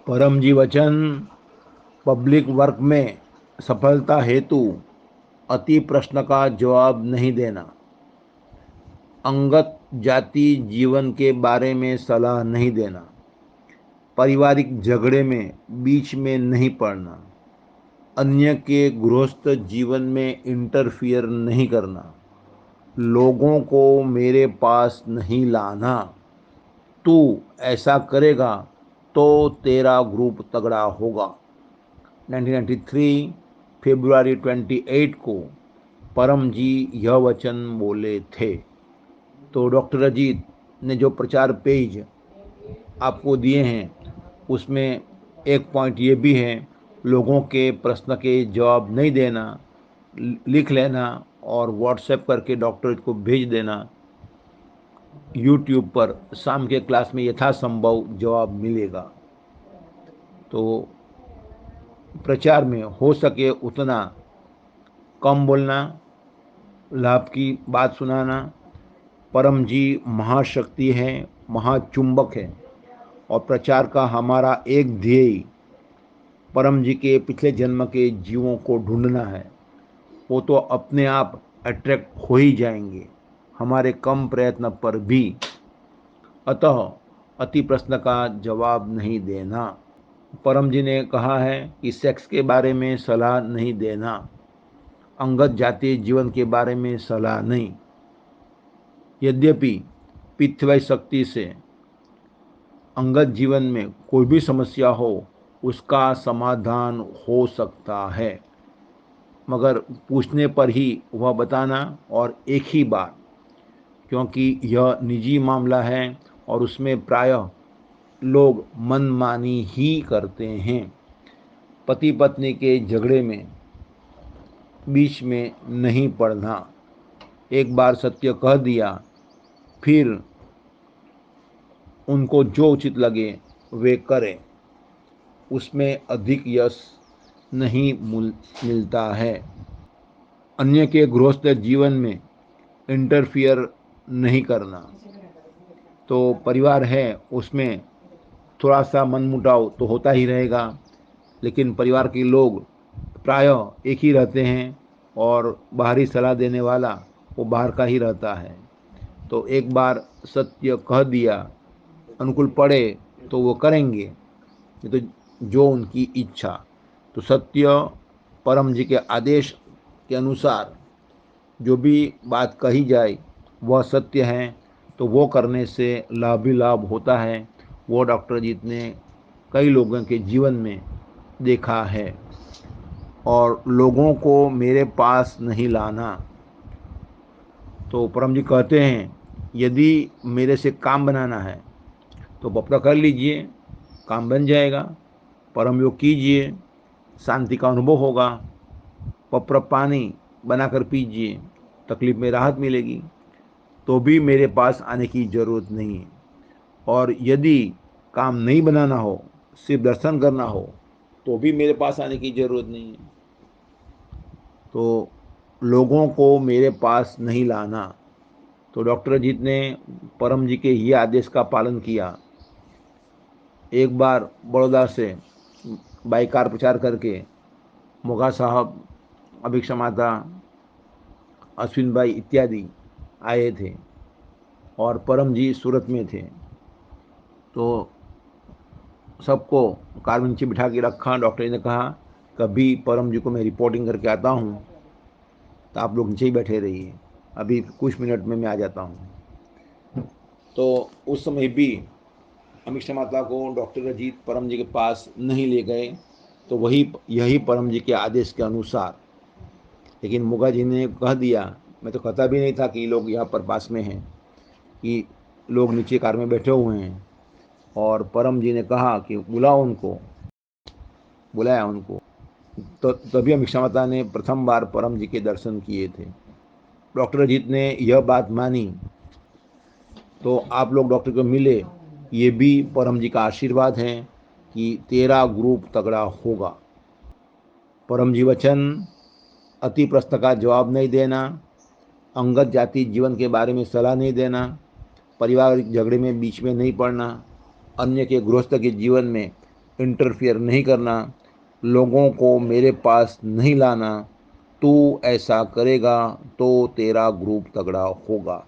परम जी वचन public work में सफलता हेतु अति प्रश्न का जवाब नहीं देना, अंगत जाति जीवन के बारे में सलाह नहीं देना, पारिवारिक झगड़े में बीच में नहीं पड़ना, अन्य के गृहस्थ जीवन में इंटरफियर नहीं करना, लोगों को मेरे पास नहीं लाना। तू ऐसा करेगा तो तेरा ग्रुप तगड़ा होगा। 1993 फरवरी 28 को परम जी यह वचन बोले थे। तो डॉक्टर अजीत ने जो प्रचार पेज आपको दिए हैं उसमें एक पॉइंट ये भी है, लोगों के प्रश्न के जवाब नहीं देना, लिख लेना और व्हाट्सएप करके डॉक्टर को भेज देना। यूट्यूब पर शाम के क्लास में यथासंभव जवाब मिलेगा। तो प्रचार में हो सके उतना कम बोलना, लाभ की बात सुनाना। परम जी महाशक्ति है, महाचुंबक है और प्रचार का हमारा एक ध्येय परम जी के पिछले जन्म के जीवों को ढूंढना है। वो तो अपने आप अट्रैक्ट हो ही जाएंगे हमारे कम प्रयत्न पर भी। अतः अति प्रश्न का जवाब नहीं देना। परम जी ने कहा है कि सेक्स के बारे में सलाह नहीं देना, अंगत जातीय जीवन के बारे में सलाह नहीं। यद्यपि पितृवय शक्ति से अंगत जीवन में कोई भी समस्या हो उसका समाधान हो सकता है, मगर पूछने पर ही वह बताना और एक ही बार, क्योंकि यह निजी मामला है और उसमें प्रायः लोग मनमानी ही करते हैं। पति पत्नी के झगड़े में बीच में नहीं पड़ना, एक बार सत्य कह दिया फिर उनको जो उचित लगे वे करें, उसमें अधिक यश नहीं मिलता है। अन्य के गृहस्थ जीवन में इंटरफियर नहीं करना। तो परिवार है उसमें थोड़ा सा मनमुटाव तो होता ही रहेगा, लेकिन परिवार के लोग प्रायः एक ही रहते हैं और बाहरी सलाह देने वाला वो बाहर का ही रहता है। तो एक बार सत्य कह दिया, अनुकूल पड़े तो वो करेंगे, नहीं तो जो उनकी इच्छा। तो सत्य परम जी के आदेश के अनुसार जो भी बात कही जाए वह सत्य है, तो वो करने से लाभ ही लाभ होता है। वो डॉक्टर अजीत ने कई लोगों के जीवन में देखा है। और लोगों को मेरे पास नहीं लाना। तो परम जी कहते हैं यदि मेरे से काम बनाना है तो बपरा कर लीजिए, काम बन जाएगा। परम योग कीजिए, शांति का अनुभव होगा। पप्र पानी बनाकर पीजिए, तकलीफ में राहत मिलेगी। तो भी मेरे पास आने की ज़रूरत नहीं है। और यदि काम नहीं बनाना हो, सिर्फ दर्शन करना हो, तो भी मेरे पास आने की ज़रूरत नहीं है। तो लोगों को मेरे पास नहीं लाना। तो डॉक्टर अजीत ने परम जी के ये आदेश का पालन किया। एक बार बड़ौदा से बाइकार प्रचार करके मोगा साहब, अभिक्षा माता, अश्विन भाई इत्यादि आए थे और परम जी सूरत में थे। तो सबको कार में नीचे बिठा के रखा। डॉक्टर जी ने कहा कभी परम जी को मैं रिपोर्टिंग करके आता हूँ तो आप लोग नीचे ही बैठे रहिए, अभी कुछ मिनट में मैं आ जाता हूँ। तो उस समय भी अमीक्षा माता को डॉक्टर अजीत परम जी के पास नहीं ले गए। तो यही परम जी के आदेश के अनुसार, लेकिन मुगा जी ने कह दिया, मैं तो कहता भी नहीं था कि लोग यहाँ पर पास में हैं, कि लोग नीचे कार में बैठे हुए हैं। और परम जी ने कहा कि बुलाओ उनको। बुलाया उनको। तो तभी अमीक्षा माता ने प्रथम बार परम जी के दर्शन किए थे। डॉक्टर अजीत ने यह बात मानी तो आप लोग डॉक्टर को मिले, ये भी परम जी का आशीर्वाद है कि तेरा ग्रुप तगड़ा होगा। परम जी वचन अति प्रश्न का जवाब नहीं देना, अंगत जाति जीवन के बारे में सलाह नहीं देना, पारिवारिक झगड़े में बीच में नहीं पड़ना, अन्य के गृहस्थ के जीवन में इंटरफियर नहीं करना, लोगों को मेरे पास नहीं लाना। तू ऐसा करेगा तो तेरा ग्रुप तगड़ा होगा।